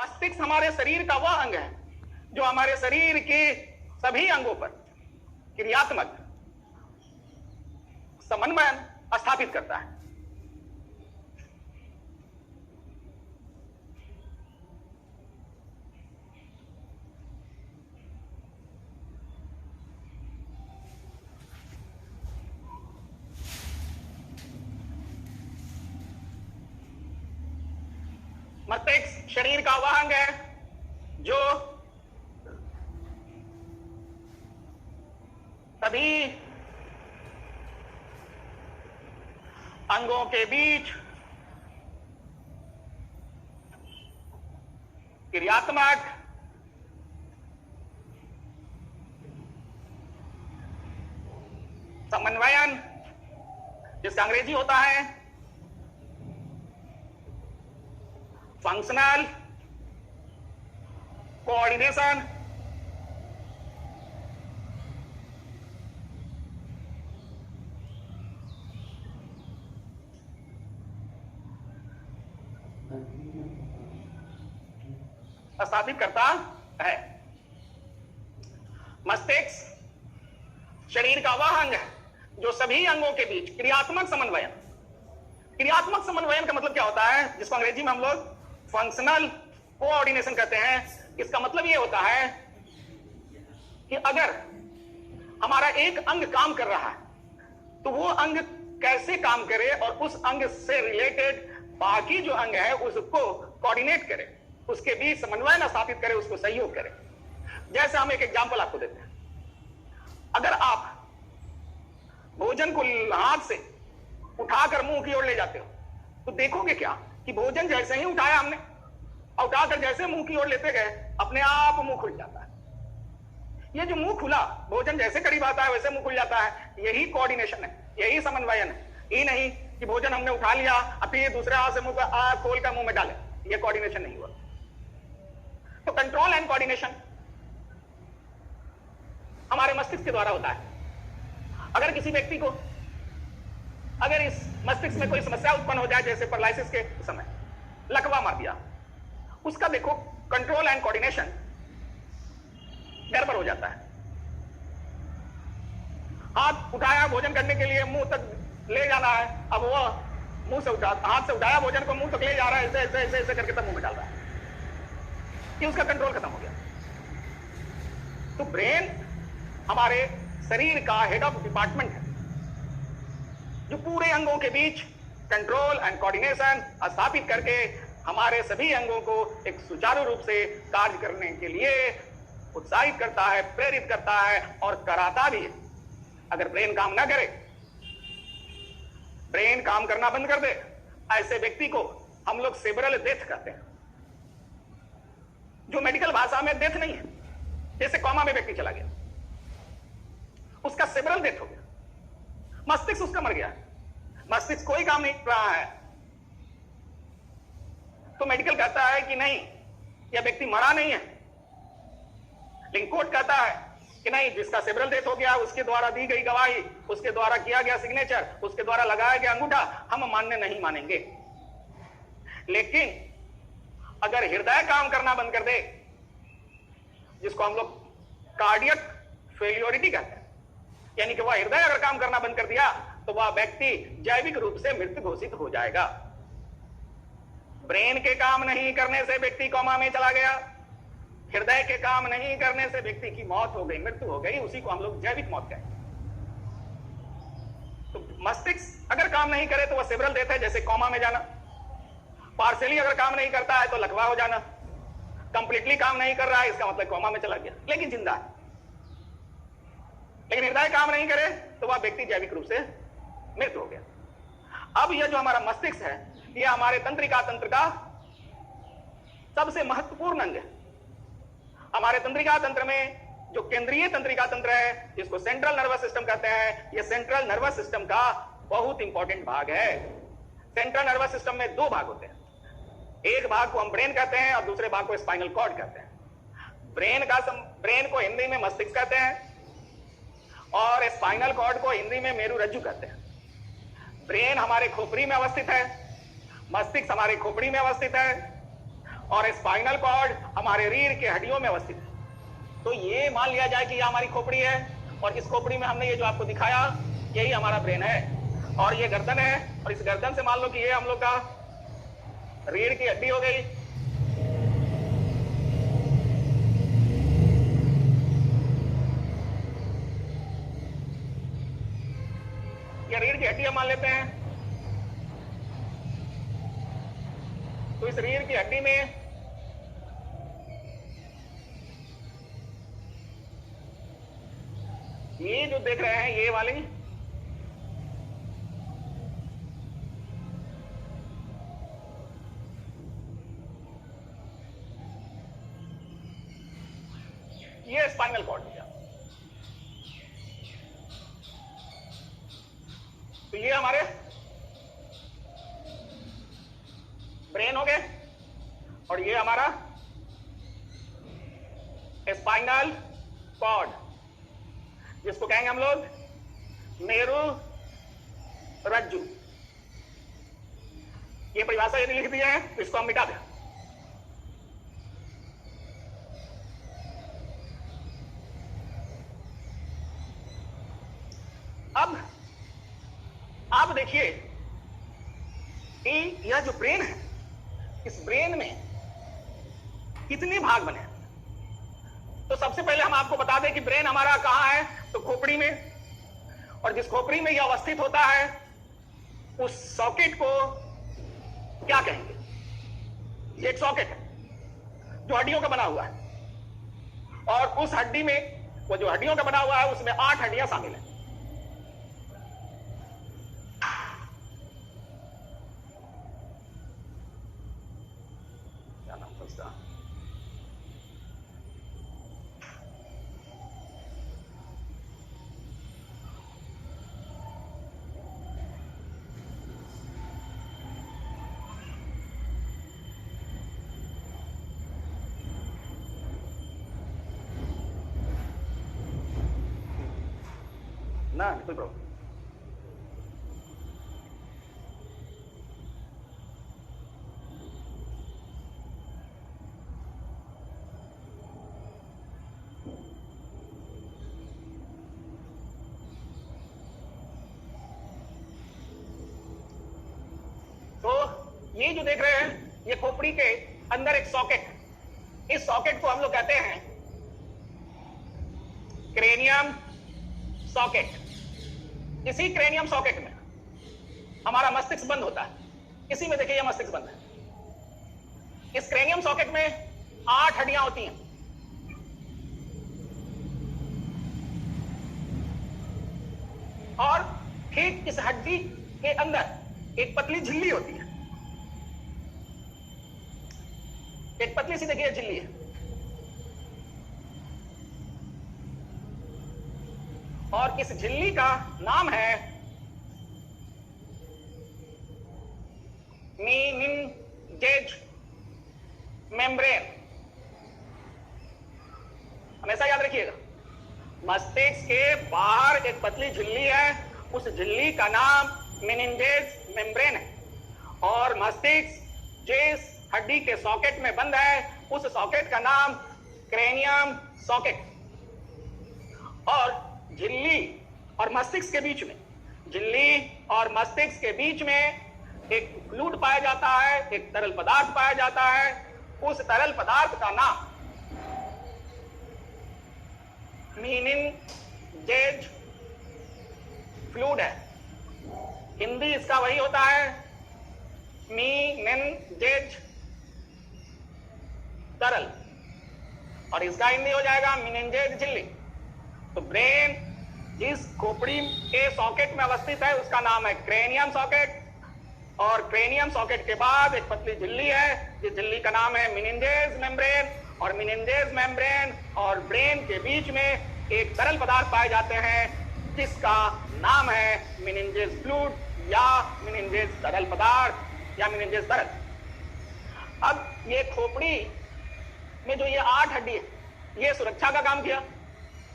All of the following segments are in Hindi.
मस्तिष्क हमारे शरीर का वह अंग है जो हमारे शरीर के सभी अंगों पर क्रियात्मक समन्वय स्थापित करता है। मस्तिष्क शरीर का वह अंग है जो सभी अंगों के बीच क्रियात्मक समन्वयन, जिसका अंग्रेजी होता है फंक्शनल कोऑर्डिनेशन, स्थापित करता है। मस्तिष्क शरीर का वह अंग है जो सभी अंगों के बीच क्रियात्मक समन्वयन, क्रियात्मक समन्वयन का मतलब क्या होता है, जिसको अंग्रेजी में हम लोग फंक्शनल कोऑर्डिनेशन कहते हैं। इसका मतलब यह होता है कि अगर हमारा एक अंग काम कर रहा है तो वो अंग कैसे काम करे और उस अंग से रिलेटेड बाकी जो अंग है उसको कोऑर्डिनेट करे, उसके बीच समन्वय स्थापित करे, उसको सहयोग करे। जैसे हम एक एग्जांपल आपको देते हैं। अगर आप भोजन को हाथ से उठाकर मुंह की ओर ले जाते हो तो देखोगे क्या कि भोजन जैसे ही उठाया हमने और उठाकर जैसे मुंह की ओर लेते गए अपने आप मुंह खुल जाता है। ये जो मुंह खुला, भोजन जैसे करीब आता है वैसे मुंह खुल जाता है, यही कोऑर्डिनेशन है, यही समन्वयन है। ये नहीं कि भोजन हमने उठा लिया अब फिर दूसरे हाथ से मुंह खोल कर मुंह में डाले, ये कोऑर्डिनेशन नहीं हुआ। तो कंट्रोल एंड कोऑर्डिनेशन हमारे मस्तिष्क के द्वारा होता है। अगर किसी व्यक्ति को अगर इस मस्तिष्क में कोई समस्या उत्पन्न हो जाए, जैसे पैरालिसिस के समय लकवा मार दिया, उसका देखो कंट्रोल एंड कोऑर्डिनेशन गड़बड़ हो जाता है। हाथ उठाया भोजन करने के लिए मुंह तक ले जाना है, अब वो मुंह से उठा हाथ से उठाया भोजन को मुंह तक ले जा रहा है, ऐसे ऐसे ऐसे ऐसे करके तब मुंह में डाल रहा है, कि उसका कंट्रोल खत्म हो गया। तो ब्रेन हमारे शरीर का हेड ऑफ डिपार्टमेंट है जो पूरे अंगों के बीच कंट्रोल एंड कोऑर्डिनेशन स्थापित करके हमारे सभी अंगों को एक सुचारू रूप से कार्य करने के लिए उत्साहित करता है, प्रेरित करता है और कराता भी है। अगर ब्रेन काम ना करे, ब्रेन काम करना बंद कर दे, ऐसे व्यक्ति को हम लोग सेरेब्रल डेथ कहते हैं, जो मेडिकल भाषा में डेथ नहीं है। जैसे कोमा में व्यक्ति चला गया, उसका सेरेब्रल डेथ हो गया, मस्तिष्क उसका मर गया, मस्तिष्क कोई काम नहीं कर रहा है, तो मेडिकल कहता है कि नहीं, यह व्यक्ति मरा नहीं है। लेकिन कोर्ट कहता है कि नहीं, जिसका सेरेब्रल डेथ हो गया उसके द्वारा दी गई गवाही, उसके द्वारा किया गया सिग्नेचर, उसके द्वारा लगाया गया अंगूठा हम मानने नहीं मानेंगे। लेकिन अगर हृदय काम करना बंद कर दे, जिसको हम लोग कार्डियक फेलियोरिटी कहते हैं, यानी कि वह हृदय अगर काम करना बंद कर दिया तो वह व्यक्ति जैविक रूप से मृत घोषित हो जाएगा। ब्रेन के काम नहीं करने से व्यक्ति कोमा में चला गया, हृदय के काम नहीं करने से व्यक्ति की मौत हो गई, मृत्यु हो गई, उसी को हम लोग जैविक मौत कहते हैं। तो मस्तिष्क अगर काम नहीं करे तो वह सेरेब्रल डेथ है, जैसे कोमा में जाना। पार्शियली अगर काम नहीं करता है तो लकवा हो जाना। कंप्लीटली काम नहीं कर रहा है, इसका मतलब कोमा में चला गया लेकिन जिंदा है। लेकिन हृदय काम नहीं करे तो वह व्यक्ति जैविक रूप से मृत हो गया। अब यह जो हमारा मस्तिष्क है, यह हमारे तंत्रिका तंत्र का सबसे महत्वपूर्ण अंग है। हमारे तंत्रिका तंत्र में जो केंद्रीय तंत्रिका तंत्र है, जिसको सेंट्रल नर्वस सिस्टम कहते हैं, यह सेंट्रल नर्वस सिस्टम का बहुत इंपॉर्टेंट भाग है। सेंट्रल नर्वस सिस्टम में दो भाग होते हैं, एक भाग को हम ब्रेन कहते हैं और दूसरे भाग को स्पाइनल कॉर्ड कहते हैं। ब्रेन को हिंदी में मस्तिष्क कहते हैं और स्पाइनल कॉर्ड को हिंदी में मेरुरज्जु कहते हैं। ब्रेन हमारे खोपड़ी में अवस्थित है, मस्तिष्क हमारे खोपड़ी में अवस्थित है और स्पाइनल कॉर्ड हमारे रीढ़ के हड्डियों में अवस्थित है। तो ये मान लिया जाए कि यह हमारी खोपड़ी है, और इस खोपड़ी में हमने ये जो आपको दिखाया यही हमारा ब्रेन है, और ये गर्दन है, और इस गर्दन से मान लो कि ये हम लोग का रीढ़ की हड्डी हो गई। ये रीढ़ की हड्डी हम मान लेते हैं। तो इस रीढ़ की हड्डी में ये जो देख रहे हैं ये वाली ये स्पाइनल कॉर्ड है। तो ये हमारे ब्रेन हो गए, और ये हमारा स्पाइनल कॉर्ड, जिसको कहेंगे हम लोग मेरु रज्जु। ये परिभाषा यदि लिख दिया है तो इसको हम मिटा दें। अब आप देखिए कि यह जो ब्रेन है, इस ब्रेन में कितने भाग बने। तो सबसे पहले हम आपको बता दें कि ब्रेन हमारा कहां है, तो खोपड़ी में, और जिस खोपड़ी में यह अवस्थित होता है उस सॉकेट को क्या कहेंगे? ये एक सॉकेट है जो हड्डियों का बना हुआ है, और उस हड्डी में, वो जो हड्डियों का बना हुआ है उसमें 8 हड्डियां शामिल हैं। क्या नाम था उसका? ना कोई प्रॉब्लम। तो ये जो देख रहे हैं ये खोपड़ी के अंदर एक सॉकेट है। इस सॉकेट को हम लोग कहते हैं क्रेनियम सॉकेट। इसी क्रेनियम सॉकेट में हमारा मस्तिष्क बंद होता है। इसी में देखिए यह मस्तिष्क बंद है। इस क्रेनियम सॉकेट में 8 हड्डियां होती हैं, और ठीक इस हड्डी के अंदर एक पतली झिल्ली होती है। एक पतली सी देखिए झिल्ली है, और इस झिल्ली का नाम है मेनिंजेज मेम्ब्रेन। हमेशा याद रखिएगा, मस्तिष्क के बाहर एक पतली झिल्ली है, उस झिल्ली का नाम मेनिंजेज मेम्ब्रेन है, और मस्तिष्क जिस हड्डी के सॉकेट में बंद है उस सॉकेट का नाम क्रेनियम सॉकेट। और झिल्ली और मस्तिष्क के बीच में, झिल्ली और मस्तिष्क के बीच में एक फ्लूइड पाया जाता है, एक तरल पदार्थ पाया जाता है। उस तरल पदार्थ का नाम मेनिंजेज फ्लूइड है। हिंदी इसका वही होता है मेनिंजेज तरल, और इसका हिंदी हो जाएगा मेनिंजेज झिल्ली। तो ब्रेन जिस खोपड़ी के सॉकेट में अवस्थित है उसका नाम है क्रेनियम सॉकेट, और क्रेनियम सॉकेट के बाद एक पतली झिल्ली है जिस झिल्ली का नाम है मेनिंजेज मेम्ब्रेन, और मेनिंजेज मेम्ब्रेन और ब्रेन के बीच में एक तरल पदार्थ पाए जाते हैं जिसका नाम है मेनिंजेज फ्लूइड या मेनिंजेज तरल पदार्थ या मेनिंजेज तरल। अब ये खोपड़ी में जो ये 8 हड्डी है, ये सुरक्षा का काम किया,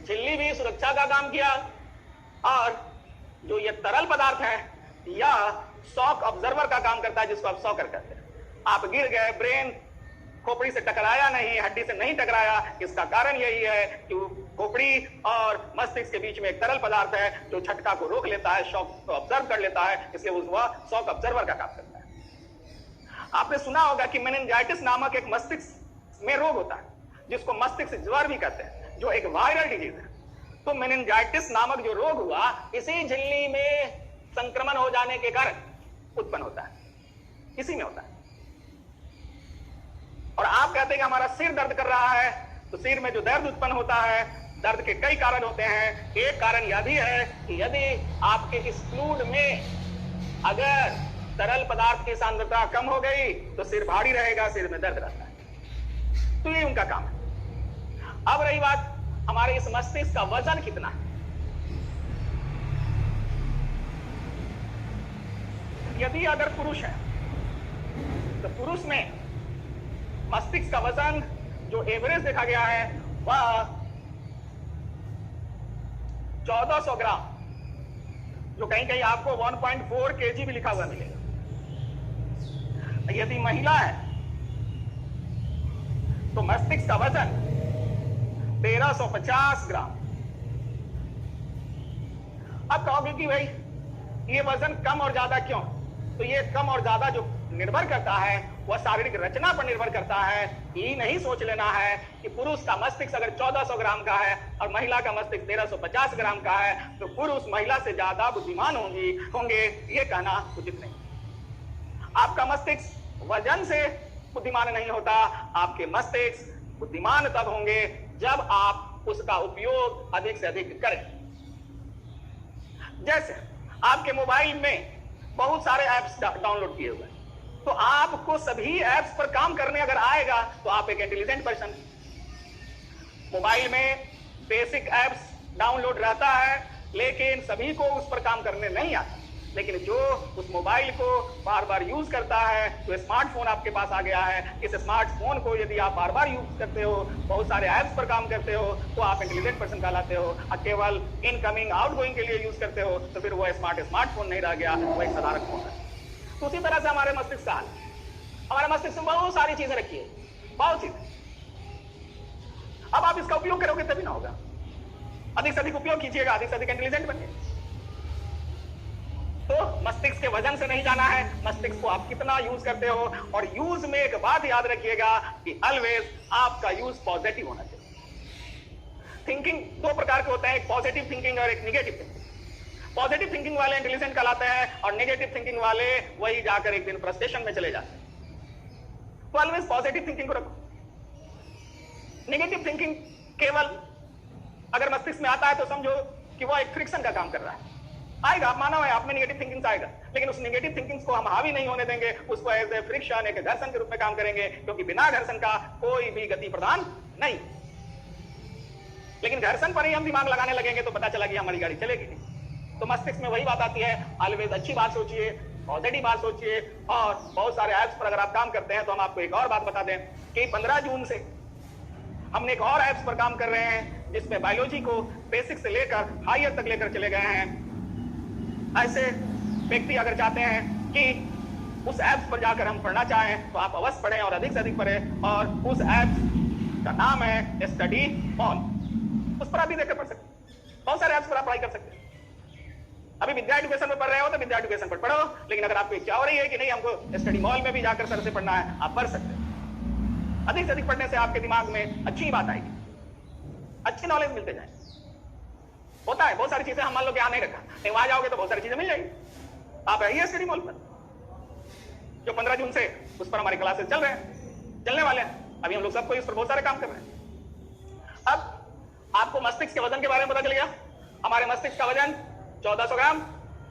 झिल्ली भी सुरक्षा का काम किया, और जो ये तरल पदार्थ है यह शॉक ऑब्जर्वर का काम करता है, जिसको आप शॉकर कहते हैं। आप गिर गए, ब्रेन खोपड़ी से टकराया नहीं, हड्डी से नहीं टकराया। इसका कारण यही है कि खोपड़ी और मस्तिष्क के बीच में एक तरल पदार्थ है जो झटका को रोक लेता है, शॉक को ऑब्जर्व कर लेता है, इसलिए वह शॉक ऑब्जर्वर का काम करता है। आपने सुना होगा कि मेनिंजाइटिस नामक एक मस्तिष्क में रोग होता है जिसको मस्तिष्क ज्वर भी कहते हैं, जो एक वायरल डिजीज है। तो मेनिंजाइटिस नामक जो रोग हुआ इसी झिल्ली में संक्रमण हो जाने के कारण उत्पन्न होता है, इसी में होता है। और आप कहते हैं कि हमारा सिर दर्द कर रहा है, तो सिर में जो दर्द उत्पन्न होता है, दर्द के कई कारण होते हैं। एक कारण यह भी है कि यदि आपके इस फ्लूइड में अगर तरल पदार्थ की सांद्रता कम हो गई तो सिर भारी रहेगा, सिर में दर्द रहता है। तो ये उनका काम है। अब रही बात हमारे इस मस्तिष्क का वजन कितना है। यदि अगर पुरुष है तो पुरुष में मस्तिष्क का वजन जो एवरेज देखा गया है वह 1400 ग्राम, जो कहीं कहीं आपको 1.4 kg भी लिखा हुआ मिलेगा। यदि महिला है तो मस्तिष्क का वजन 1350 ग्राम। अब कहोगे कि भाई ये वजन कम और ज्यादा क्यों? तो ये कम और ज्यादा जो निर्भर करता है वह शारीरिक रचना पर निर्भर करता है। ये नहीं सोच लेना है कि पुरुष का मस्तिष्क अगर 1400 ग्राम का है और महिला का मस्तिष्क 1350 ग्राम का है तो पुरुष महिला से ज्यादा बुद्धिमान होंगे, ये कहना उचित नहीं। आपका मस्तिष्क वजन से बुद्धिमान नहीं होता, आपके मस्तिष्क बुद्धिमान तब होंगे जब आप उसका उपयोग अधिक से अधिक करें। जैसे आपके मोबाइल में बहुत सारे ऐप्स डाउनलोड किए हुए हैं, तो आपको सभी ऐप्स पर काम करने अगर आएगा तो आप एक इंटेलिजेंट पर्सन। मोबाइल में बेसिक ऐप्स डाउनलोड रहता है लेकिन सभी को उस पर काम करने नहीं आता। लेकिन जो उस मोबाइल को बार बार यूज करता है, जो स्मार्टफोन आपके पास आ गया है, इस स्मार्टफोन को यदि आप बार बार यूज करते हो, बहुत सारे ऐप्स पर काम करते हो, तो आप इंटेलिजेंट पर्सन कहलाते हो। और केवल इनकमिंग आउटगोइंग के लिए यूज करते हो तो फिर वो स्मार्टफोन नहीं रह गया, वो एक साधारण फोन है। तो उसी तरह से हमारे मस्तिष्क का हाल, हमारे मस्तिष्क में बहुत सारी चीजें रखी है, बहुत चीजें। अब आप इसका उपयोग करोगे तभी ना होगा। अधिक से अधिक उपयोग कीजिएगा, अधिक से अधिक इंटेलिजेंट बनिए। तो मस्तिष्क के वजन से नहीं जाना है, मस्तिष्क को आप कितना यूज करते हो। और यूज में एक बात याद रखिएगा कि ऑलवेज आपका यूज पॉजिटिव होना चाहिए। थिंकिंग दो प्रकार के होते हैं, एक पॉजिटिव थिंकिंग और एक निगेटिव थिंकिंग। पॉजिटिव थिंकिंग वाले इंटेलिजेंट कहलाते हैं और नेगेटिव थिंकिंग वाले वही जाकर एक दिन फ्रस्ट्रेशन में चले जाते हैं। तो ऑलवेज पॉजिटिव थिंकिंग को रखो। नेगेटिव थिंकिंग केवल अगर मस्तिष्क में आता है तो समझो कि वो एक फ्रिक्शन का काम कर रहा है। आएगा, आप माना है, आप में नेगेटिव थिंकिंग आएगा, लेकिन उस नेगेटिव थिंकिंग को हम हावी नहीं होने देंगे, उसको एज ए फ्रिक्शन, एक घर्षण के रूप में काम करेंगे, क्योंकि बिना घर्षण का कोई भी गति प्रदान नहीं। लेकिन घर्षण पर ही हम दिमाग लगाने लगेंगे तो पता चला कि हमारी गाड़ी चलेगी नहीं। तो मस्तिष्क में वही बात आती है, ऑलवेज अच्छी बात सोचिए, पॉजिटिव बात सोचिए। और बहुत सारे ऐप्स पर अगर आप काम करते हैं तो हम आपको एक और बात बता दें कि 15 जून से हमने एक और ऐप्स पर काम कर रहे हैं जिसमें बायोलॉजी को बेसिक से लेकर हायर तक लेकर चले गए हैं। ऐसे व्यक्ति अगर चाहते हैं कि उस ऐप्स पर जाकर हम पढ़ना चाहें तो आप अवश्य पढ़ें और अधिक से अधिक पढ़ें। और उस ऐप्स का नाम है स्टडी ऑन। उस पर आप भी देखकर पढ़ सकते हैं, बहुत सारे ऐप्स पर आप पढ़ाई कर सकते हैं। अभी विद्या एजुकेशन में पढ़ रहे हो तो विद्या एजुकेशन पर पढ़ो, लेकिन अगर आपको इच्छा हो रही है कि नहीं हमको स्टडी मॉल में भी जाकर सर से पढ़ना है, आप पढ़ सकते हैं। अधिक से अधिक पढ़ने से आपके दिमाग में अच्छी बात आएगी, अच्छी नॉलेज मिलते जाए। होता है बहुत सारी चीजें हम मान लो कि यहाँ नहीं रखा, नहीं वहां जाओगे तो बहुत सारी चीजें मिल जाएगी। आप रहिए स्टडी मॉल पर, जो 15 जून से उस पर हमारी क्लासेस चल रहे हैं, चलने वाले हैं। अभी हम लोग सबको इस पर बहुत सारे काम कर रहे हैं। अब आपको मस्तिष्क के वजन के बारे में पता चल गया। हमारे मस्तिष्क का वजन 1400 ग्राम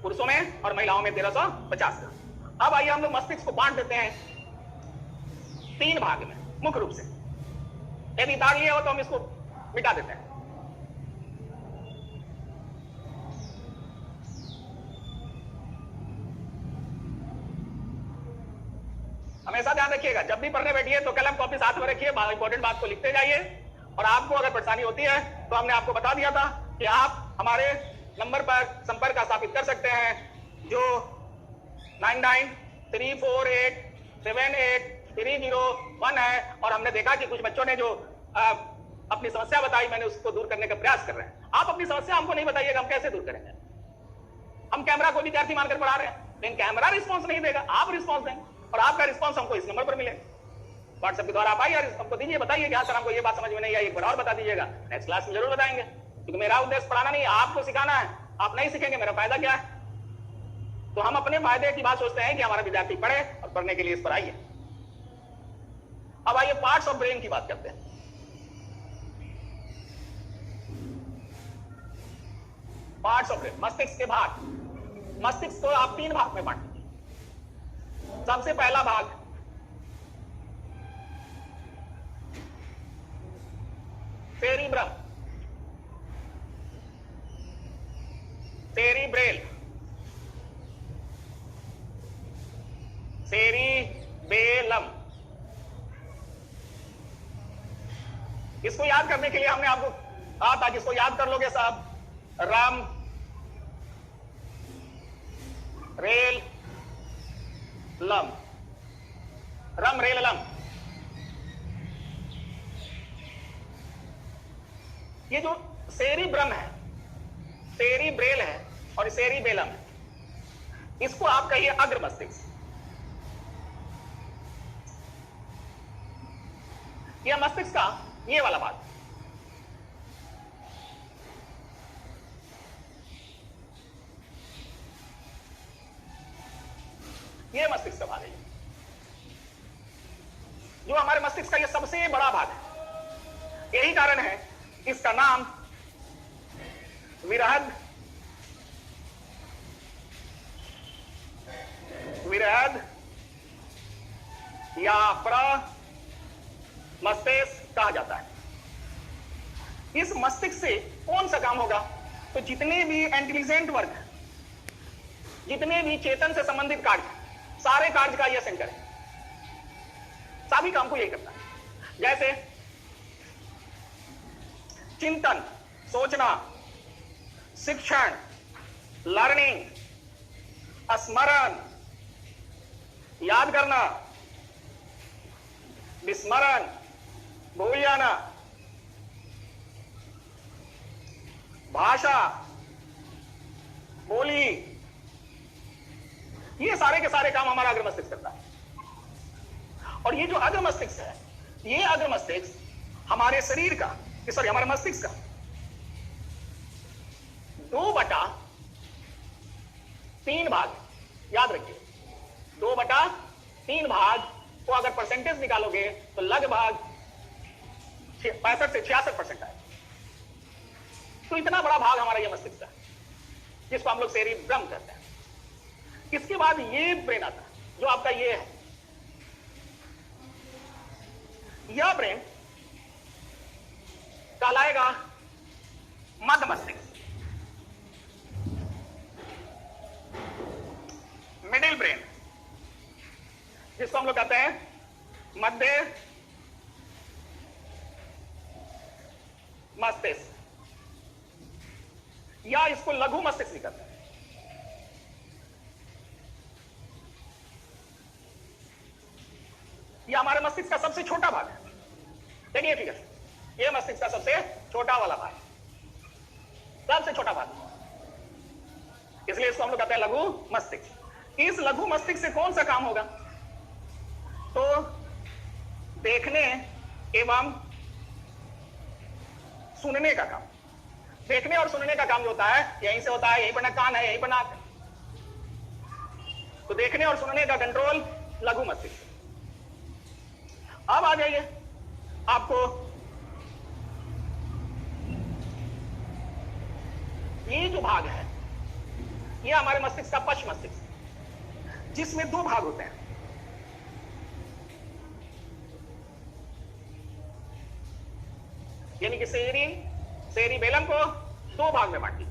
पुरुषों में और महिलाओं में 1350 ग्राम। अब आइए हम लोग मस्तिष्क को बांट देते हैं 3 भाग में मुख्य रूप से। यदि दाग लिया हो तो हम इसको मिटा देते हैं। हमेशा ध्यान रखिएगा, जब भी पढ़ने बैठिए तो कलम कॉपी साथ में रखिए, इंपॉर्टेंट बात को लिखते जाइए। और आपको अगर परेशानी होती है तो हमने आपको बता दिया था कि आप हमारे नंबर पर संपर्क स्थापित कर सकते हैं, जो 99348788 301 है, और हमने देखा कि कुछ बच्चों ने जो अपनी समस्या बताई, मैंने उसको दूर करने का प्रयास कर रहे हैं। आप अपनी समस्या हमको नहीं बताइएगा, हम कैसे दूर करेंगे? हम कैमरा को विद्यार्थी मानकर पढ़ा रहे हैं, लेकिन कैमरा रिस्पॉन्स नहीं देगा, आप रिस्पॉन्स देंगे, और आपका रिस्पॉन्स हमको इस नंबर पर मिलेगा। व्हाट्सएप के द्वारा आप आइए, हमको दीजिए, बताइए कि हाँ सर हमको ये बात समझ में नहीं आई, एक बार और बता दीजिएगा, नेक्स्ट क्लास में जरूर बताएंगे, क्योंकि मेरा उद्देश्य पढ़ाना नहीं, आपको सिखाना है। आप नहीं सीखेंगे, मेरा फायदा क्या है? तो हम अपने फायदे की बात सोचते हैं कि हमारा विद्यार्थी पढ़े, और पढ़ने के लिए इस पर आइए। अब आइए पार्ट्स ऑफ ब्रेन की बात करते हैं। पार्ट्स ऑफ ब्रेन, मस्तिष्क के भाग। मस्तिष्क को आप 3 भाग में बांट दीजिए। सबसे पहला भाग सेरिब्रम, सेरिब्रेल, सेरिबेलम। इसको याद करने के लिए हमने आपको कहा था कि इसको याद कर लोगे साहब, रम, रेल, लम, रम रेल लम। ये जो सेरिब्रम है, सेरिब्रेल है और सेरिबेलम है, इसको आप कहिए अग्र मस्तिष्क। यह मस्तिष्क का ये वाला भाग, ये मस्तिष्क का भाग है, जो हमारे मस्तिष्क का ये सबसे बड़ा भाग है। यही कारण है इसका नाम विरहद, विरहद या मस्तिष्क कहा जाता है। इस मस्तिष्क से कौन सा काम होगा? तो जितने भी इंटेलिजेंट वर्क, जितने भी चेतन से संबंधित कार्य, सारे कार्य का यह सेंटर है, सभी काम को यही करता है। जैसे चिंतन, सोचना, शिक्षण, लर्निंग, स्मरण, याद करना, विस्मरण, भूल जाना, भाषा, बोली, ये सारे के सारे काम हमारा अग्र मस्तिष्क करता है। और ये जो अग्र मस्तिष्क है, ये अग्र मस्तिष्क हमारे शरीर का, सॉरी हमारे मस्तिष्क का 2/3 भाग, याद रखिए 2/3 भाग को अगर परसेंटेज निकालोगे तो लगभग 65 से 66% आए। तो इतना बड़ा भाग हमारा यह मस्तिष्क है, जिसको हम लोग सेरिब्रम कहते हैं। इसके बाद ये ब्रेन आता है, जो आपका ये है, यह ब्रेन कहलाएगा मध्य मस्तिष्क, मिडिल ब्रेन, जिसको हम लोग कहते हैं मध्य मस्तिष्क, या इसको लघु मस्तिष्क भी कहते हैं। यह हमारे मस्तिष्क का सबसे छोटा भाग है। देखिए फिगर, यह मस्तिष्क का सबसे छोटा वाला भाग, सबसे छोटा भाग, इसलिए इसको हम लोग कहते हैं लघु मस्तिष्क। इस लघु मस्तिष्क से कौन सा काम होगा? तो देखने एवं सुनने का काम। देखने और सुनने का काम जो होता है, यहीं से होता है, यहीं पर ना कान है, यहीं पर नाक है। तो देखने और सुनने का कंट्रोल लघु मस्तिष्क। अब आ जाइए, आपको ये जो भाग है, ये हमारे मस्तिष्क का पश्च मस्तिष्क, जिसमें 2 भाग होते हैं। यानी कि सेरिबेलम को 2 भाग में बांट दिया।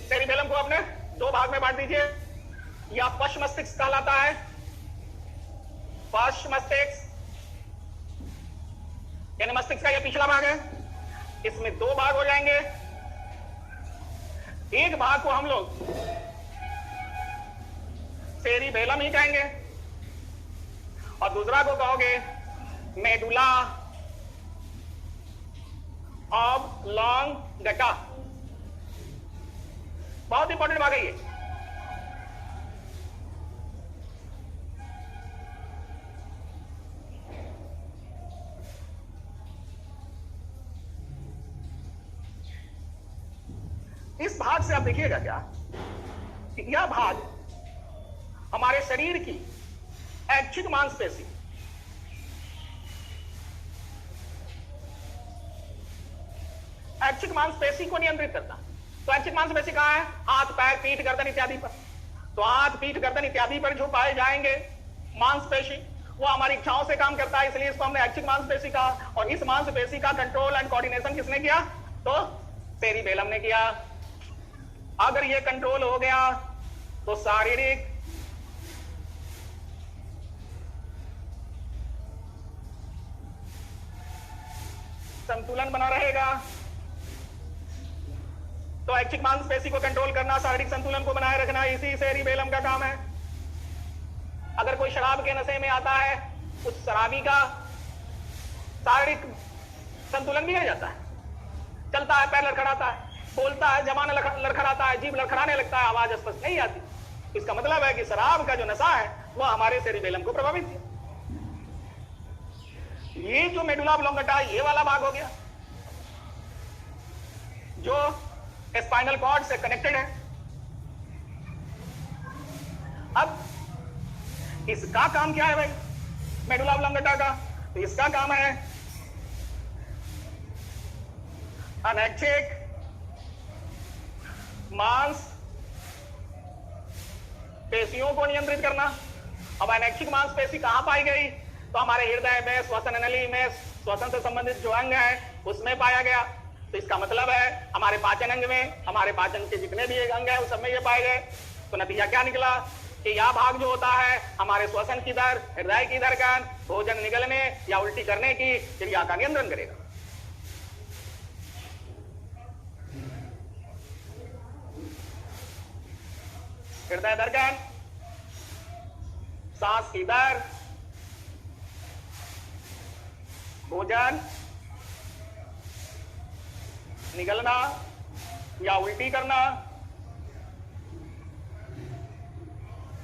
सेरिबेलम को आपने 2 भाग में बांट दीजिए। या पश्च मस्तिष्क कहलाता है, पश्च मस्तिष्क, यानी मस्तिष्क का यह पिछला भाग है, इसमें दो भाग हो जाएंगे। एक भाग को हम लोग सेरिबेलम ही कहेंगे और दूसरा को कहोगे मेडुला ऑब्लोंगेटा। बहुत इंपॉर्टेंट भाग है ये। इस भाग से आप देखिएगा क्या कि यह भाग हमारे शरीर की ऐच्छिक मांसपेशी, ऐच्छिक मांसपेशी को नियंत्रित करता। तो ऐच्छिक मांसपेशी कहां है? हाथ, पैर, पीठ, गर्दन इत्यादि पर। तो हाथ, पीठ, गर्दन इत्यादि पर जो पाए जाएंगे मांसपेशी, वो हमारी इच्छाओं से काम करता है, इसलिए इसको हमने ऐच्छिक मांसपेशी कहा। और इस मांसपेशी का कंट्रोल एंड कोऑर्डिनेशन किसने किया? तो सेरिबेलम ने किया। अगर ये कंट्रोल हो गया तो शारीरिक संतुलन बना रहेगा। तो ऐच्छिक मांसपेशी को कंट्रोल करना, शारीरिक संतुलन को बनाए रखना, इसी सेरिबेलम का काम है। अगर कोई शराब के नशे में आता है, उस शराबी का शारीरिक संतुलन बिगड़ जाता है, चलता है, पैर लड़खड़ाता है, बोलता है, जबान लड़खड़ाता है, जीभ लड़खड़ाने लगता है, आवाज स्पष्ट नहीं आती। इसका मतलब है कि शराब का जो नशा है वह हमारे सेरिबेलम को प्रभावित किया। ये जो मेडुला ऑब्लोंगेटा, ये वाला भाग हो गया जो स्पाइनल कॉर्ड से कनेक्टेड है। अब इसका काम क्या है भाई मेडुला ऑब्लोंगेटा का? तो इसका काम है अनैच्छिक मांस पेशियों को नियंत्रित करना। अब अनैच्छिक मांसपेशी कहां पाई गई? तो हमारे हृदय में, श्वसन नली में, श्वसन से संबंधित जो अंग है उसमें पाया गया। तो इसका मतलब है हमारे पाचन अंग में, हमारे पाचन के जितने भी एक अंग है उस सब में ये पाए गए। तो नतीजा क्या निकला कि यह भाग जो होता है हमारे श्वसन की दर, हृदय की धड़कन, भोजन निगलने या उल्टी करने की क्रिया का नियंत्रण करेगा। हृदय धड़कन, सांस की दर, भोजन निगलना या उल्टी करना,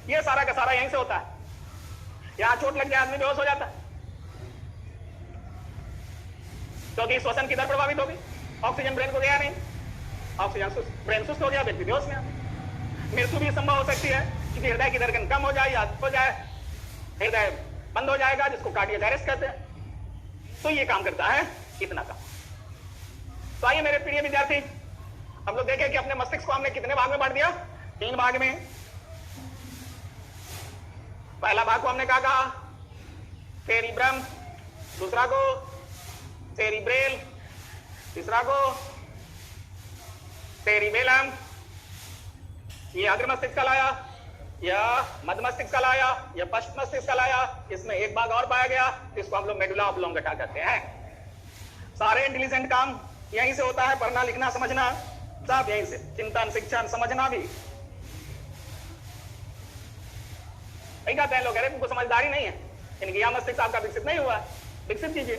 यह सारा का सारा यहीं से होता है। यहां चोट लग जाए आदमी बेहोश हो जाता है क्योंकि श्वसन की दर प्रभावित होगी, ऑक्सीजन ब्रेन को गया नहीं, ऑक्सीजन ब्रेन सुस्त हो गया, व्यक्ति बेहोश में। मृत्यु भी संभव हो सकती है क्योंकि हृदय की धड़कन कम हो जाए या हो जाए, हृदय बंद हो जाएगा, जिसको कार्डियक अरेस्ट कहते हैं। तो ये काम करता है इतना का। तो आइए मेरे प्रिय विद्यार्थी, हम लोग देखें कि अपने मस्तिष्क को हमने कितने भाग में बांट दिया? 3 भाग में। पहला भाग को हमने क्या कहा? सेरिब्रम, दूसरा को सेरिब्रेल, तीसरा को सेरिबेलम। ये अग्र मस्तिष्क का लाया, यह मध्य मस्तिष्क का लाया, यह पश्चिम मस्तिष्क का लाया। इसमें एक भाग और पाया गया, इसको हम लोग मेडुला ऑब्लोंगेटा कहते हैं। सारे इंटेलिजेंट काम यहीं से होता है, पढ़ना लिखना समझना सब यहीं से, चिंतन शिक्षण समझना भी। वही कहते हैं लोग, अरे तुमको समझदारी नहीं है, इनकी यह मस्तिष्क आपका विकसित नहीं हुआ। विकसित कीजिए,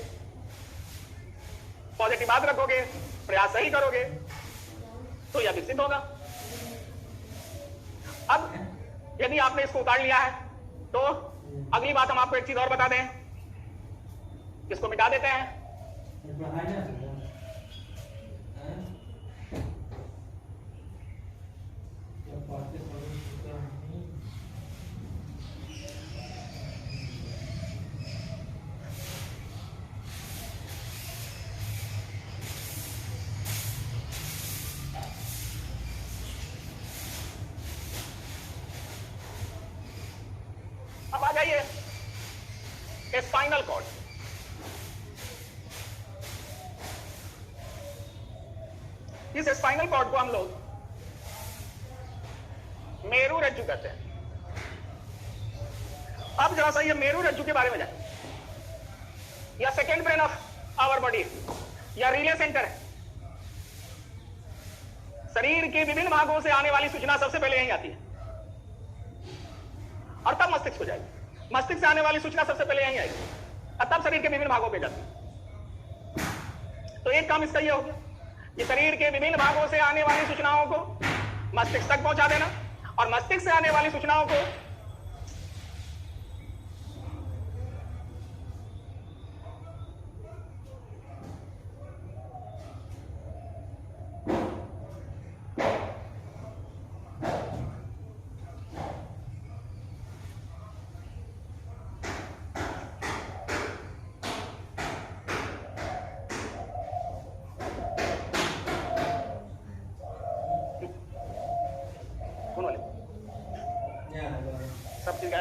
पॉजिटिव बात रखोगे, प्रयास सही करोगे तो यह विकसित होगा। अब यदि आपने इसको उतार लिया है तो अगली बात हम आपको एक चीज और बता दें, इसको मिटा देते हैं। अब आ जाइए स्पाइनल कॉर्ड। इस स्पाइनल कॉर्ड को हम लोग मेरू रज्जु कहते हैं। अब जरा सा ये मेरू रज्जु के बारे में जाए, या second brain of our body, या रिले सेंटर है। शरीर के विभिन्न भागों से आने वाली सूचना सबसे पहले यहीं आती है और तब मस्तिष्क हो जाएगी। मस्तिष्क से आने वाली सूचना सबसे पहले यहीं आएगी और तब शरीर के विभिन्न भागों पे जाती है। तो एक काम इसका यह हो गया कि शरीर के विभिन्न भागों से आने वाली सूचनाओं को मस्तिष्क तक पहुंचा देना और मस्तिष्क से आने वाली सूचनाओं को सब चीज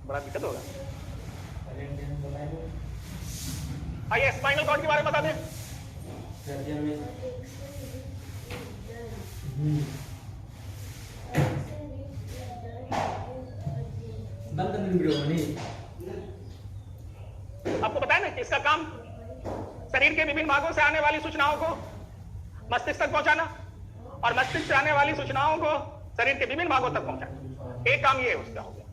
बड़ा दिक्कत होगा। आइए स्पाइनल कॉर्ड के बारे में बता दें। आपको बताया ना कि इसका काम शरीर के विभिन्न भागों से आने वाली सूचनाओं को मस्तिष्क तक पहुंचाना और मस्तिष्क से आने वाली सूचनाओं को शरीर के विभिन्न भागों तक पहुंचाना। एक काम ये है उसका हो गया।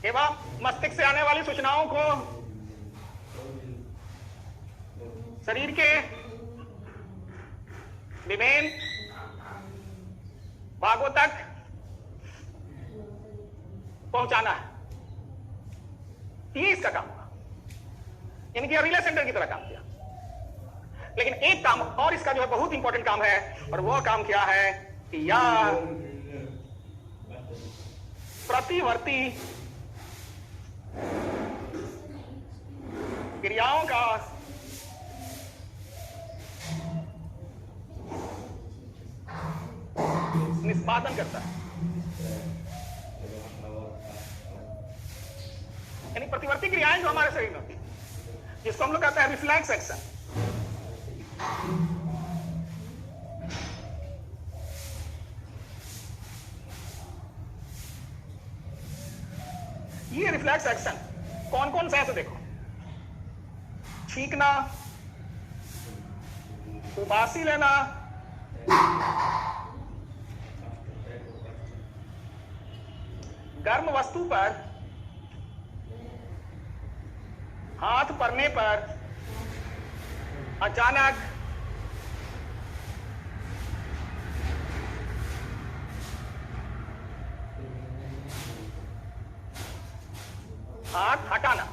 एवं मस्तिष्क से आने वाली सूचनाओं को शरीर के विभिन्न भागों तक पहुंचाना है। ये इसका काम हुआ, यानी कि रिले सेंटर की तरह काम किया। लेकिन एक काम और इसका जो है बहुत इंपॉर्टेंट काम है, और वो काम क्या है कि यह प्रतिवर्ती क्रियाओं का निष्पादन करता है। यानी प्रतिवर्ती क्रियाएं जो हमारे शरीर में होती है, जिसको हम लोग कहते हैं रिफ्लेक्स एक्शन। ये रिफ्लेक्स एक्शन कौन कौन सा है तो देखो, छींकना, उबासी लेना, गर्म वस्तु पर हाथ पड़ने पर अचानक हाथ हटाना,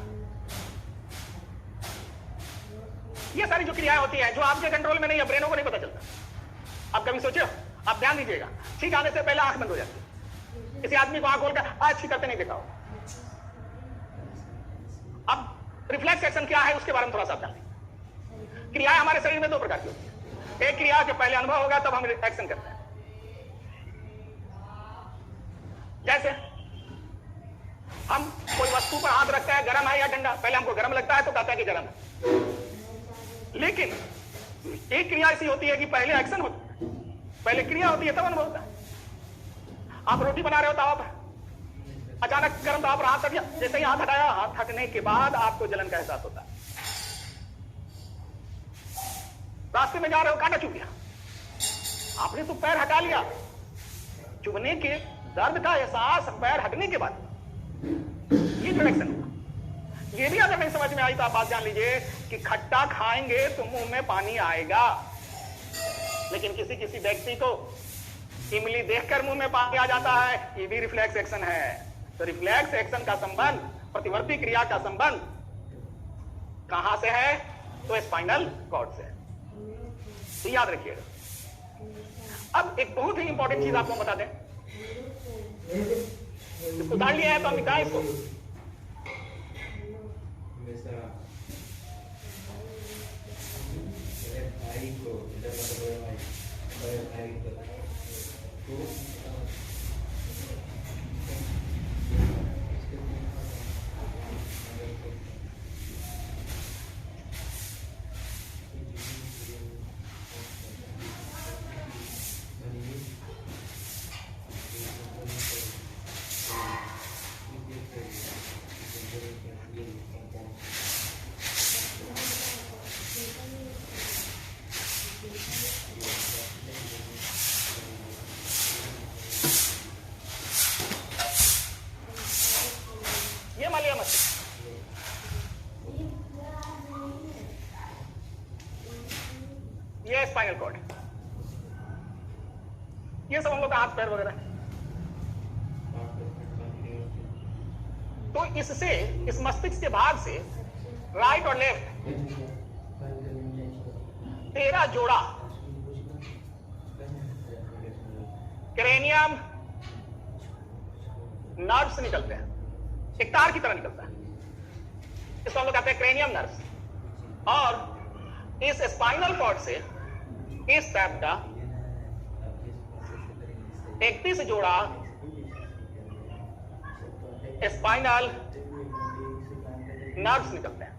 ये सारी जो क्रियाएं होती हैं जो आपके कंट्रोल में नहीं है, ब्रेनों को नहीं पता चलता। आप कभी सोचो, आप ध्यान दीजिएगा, ठीक आने से पहले आंख बंद हो जाती है। किसी आदमी को आंख खोलकर आज ठीक करते नहीं देखा हो। अब रिफ्लेक्स एक्शन क्या है उसके बारे में थोड़ा सा जानें। क्रियाएं हमारे शरीर में दो प्रकार की होती है। एक क्रिया के पहले अनुभव होगा तब हम एक्शन करते हैं। जैसे हम कोई वस्तु पर हाथ रखते हैं, गर्म है या ठंडा, पहले हमको गर्म लगता है तो कहता है कि गर्म है। लेकिन एक क्रिया ऐसी होती है कि पहले एक्शन होता है, पहले क्रिया होती है तब अनुभव होता है। आप रोटी बना रहे हो तावा पर, अचानक गर्म तावा पर हाथ हट गया, जैसे ही हाथ हटाया, हाथ हटने के बाद आपको जलन का एहसास होता है। रास्ते में जा रहे हो, कांटा चुभ गया, आपने तो पैर हटा लिया, चुभने के दर्द का एहसास पैर हटने के बाद, ये जो एक्शन हुआ। ये भी अगर नहीं समझ में आई तो आप बात जान लीजिए कि खट्टा खाएंगे तो मुंह में पानी आएगा, लेकिन किसी किसी व्यक्ति को इमली देखकर मुंह में पानी आ जाता है, ये भी रिफ्लेक्स एक्शन है। तो रिफ्लेक्स एक्शन का संबंध, प्रतिवर्ती क्रिया का संबंध कहां से है? तो स्पाइनल कॉर्ड से। तो याद रखिएगा, अब एक बहुत ही इंपॉर्टेंट चीज आपको बता दें, इसको उतार लिया है तो हम निकालें इसको। ये मान लिया मस्तिष्क, ये स्पाइनल कॉर्ड, ये सब हम लोग का हाथ पैर वगैरह। तो इससे, इस मस्तिष्क के भाग से राइट और लेफ्ट 13 जोड़ा क्रेनियम नर्व्स निकलते हैं, एक तार की तरह निकलता है, इसको हम लोग कहते हैं क्रेनियम नर्व्स। और इस स्पाइनल कॉर्ड से इस टाइप का 31 जोड़ा स्पाइनल नर्व्स निकलते हैं।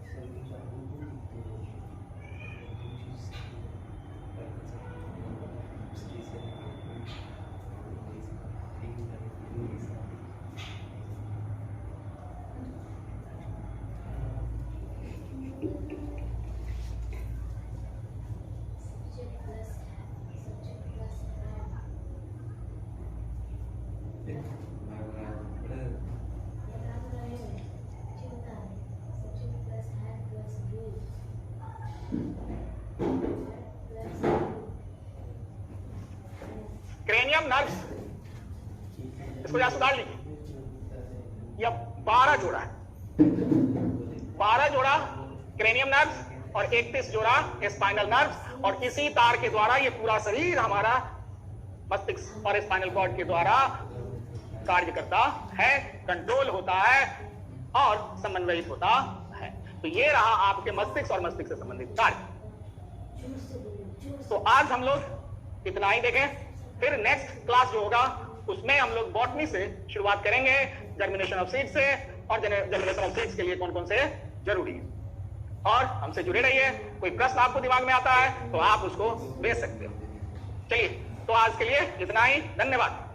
क्रेनियम नर्व्स, इसको यहां सुधार लीजिए, यह 12 जोड़ा है, 12 जोड़ा क्रेनियम नर्व्स और 31 जोड़ा स्पाइनल नर्व्स, और इसी तार के द्वारा ये पूरा शरीर हमारा मस्तिष्क और स्पाइनल कॉर्ड के द्वारा कार्य करता है, कंट्रोल होता है और समन्वयित होता है। तो ये रहा आपके मस्तिष्क और मस्तिष्क से संबंधित कार्य। तो आज हम लोग इतना ही देखें, फिर नेक्स्ट क्लास जो होगा उसमें हम लोग बॉटनी से शुरुआत करेंगे, जर्मिनेशन ऑफ सीड्स से, और जर्मिनेशन ऑफ सीड्स के लिए कौन कौन से जरूरी है। और हमसे जुड़े रहिए, कोई प्रश्न आपको दिमाग में आता है तो आप उसको भेज सकते हो। चलिए, तो आज के लिए इतना ही, धन्यवाद।